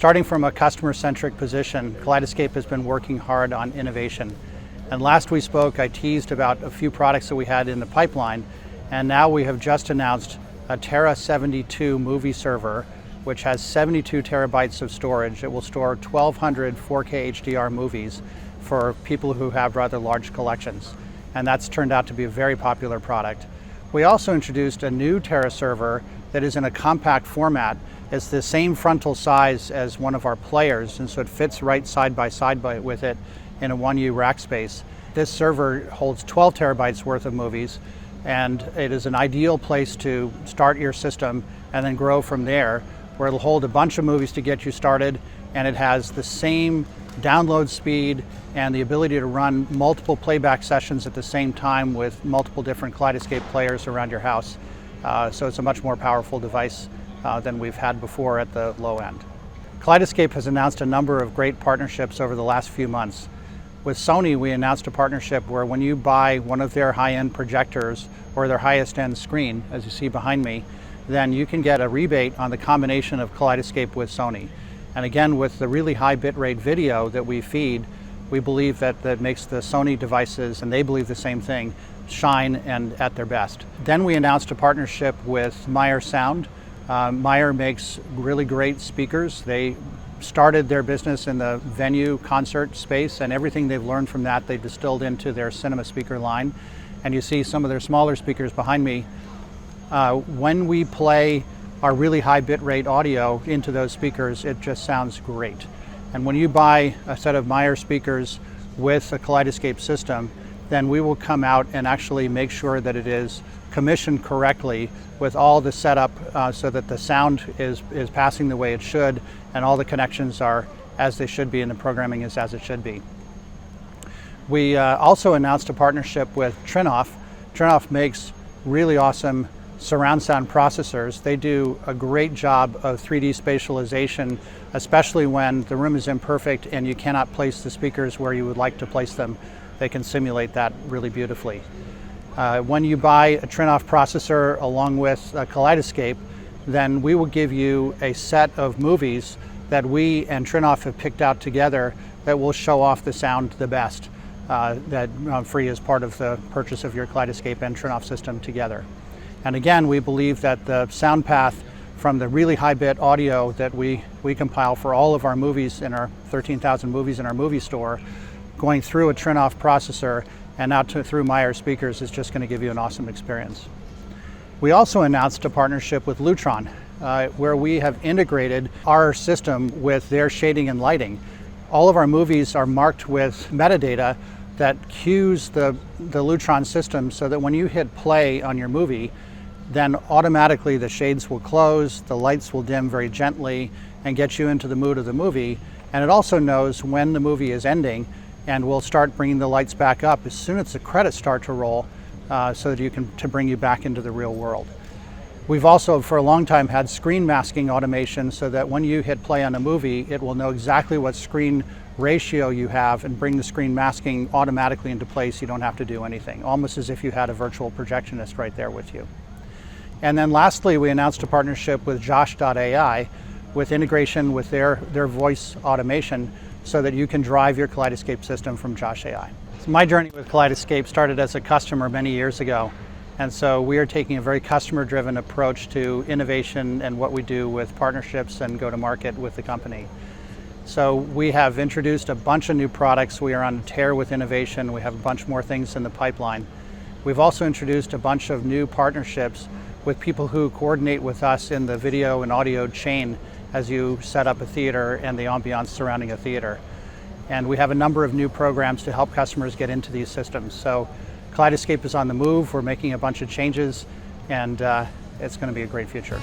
Starting from a customer-centric position, Kaleidescape has been working hard on innovation. And last we spoke, I teased about a few products that we had in the pipeline, and now we have just announced a Tera 72 movie server, which has 72 terabytes of storage. It will store 1,200 4K HDR movies for people who have rather large collections. And that's turned out to be a very popular product. We also introduced a new Tera server that is in a compact format. It's the same frontal size as one of our players, and so it fits right side by side with it in a 1U rack space. This server holds 12 terabytes worth of movies, and it is an ideal place to start your system and then grow from there, where it'll hold a bunch of movies to get you started, and it has the same download speed and the ability to run multiple playback sessions at the same time with multiple different Kaleidescape players around your house. So it's a much more powerful device than we've had before at the low end. Kaleidescape has announced a number of great partnerships over the last few months. With Sony, we announced a partnership where when you buy one of their high-end projectors or their highest-end screen, as you see behind me, then you can get a rebate on the combination of Kaleidescape with Sony. And again, with the really high bitrate video that we feed, we believe that makes the Sony devices, and they believe the same thing, shine and at their best. Then we announced a partnership with Meyer Sound. Meyer makes really great speakers. They started their business in the venue concert space, and everything they've learned from that they distilled into their cinema speaker line. And you see some of their smaller speakers behind me. When we play our really high bitrate audio into those speakers, it just sounds great. And when you buy a set of Meyer speakers with a Kaleidescape system, then we will come out and actually make sure that it is commissioned correctly with all the setup so that the sound is passing the way it should, and all the connections are as they should be, and the programming is as it should be. We also announced a partnership with Trinnov. Trinnov makes really awesome surround sound processors. They do a great job of 3D spatialization, especially when the room is imperfect and you cannot place the speakers where you would like to place them. They can simulate that really beautifully. When you buy a Trinnov processor along with a Kaleidescape, then we will give you a set of movies that we and Trinnov have picked out together that will show off the sound the best, free as part of the purchase of your Kaleidescape and Trinnov system together. And again, we believe that the sound path from the really high bit audio that we compile for all of our movies in our 13,000 movies in our movie store, going through a Trinnov processor and out through Meyer speakers is just going to give you an awesome experience. We also announced a partnership with Lutron, where we have integrated our system with their shading and lighting. All of our movies are marked with metadata that cues the Lutron system so that when you hit play on your movie, then automatically the shades will close, the lights will dim very gently and get you into the mood of the movie. And it also knows when the movie is ending and will start bringing the lights back up as soon as the credits start to roll so that to bring you back into the real world. We've also for a long time had screen masking automation so that when you hit play on a movie, it will know exactly what screen ratio you have and bring the screen masking automatically into place. You don't have to do anything, almost as if you had a virtual projectionist right there with you. And then lastly, we announced a partnership with Josh.ai with integration with their voice automation so that you can drive your Kaleidescape system from Josh.ai. So my journey with Kaleidescape started as a customer many years ago. And so we are taking a very customer-driven approach to innovation and what we do with partnerships and go to market with the company. So we have introduced a bunch of new products. We are on a tear with innovation. We have a bunch more things in the pipeline. We've also introduced a bunch of new partnerships with people who coordinate with us in the video and audio chain as you set up a theater and the ambiance surrounding a theater. And we have a number of new programs to help customers get into these systems. So Kaleidescape is on the move. We're making a bunch of changes, and it's going to be a great future.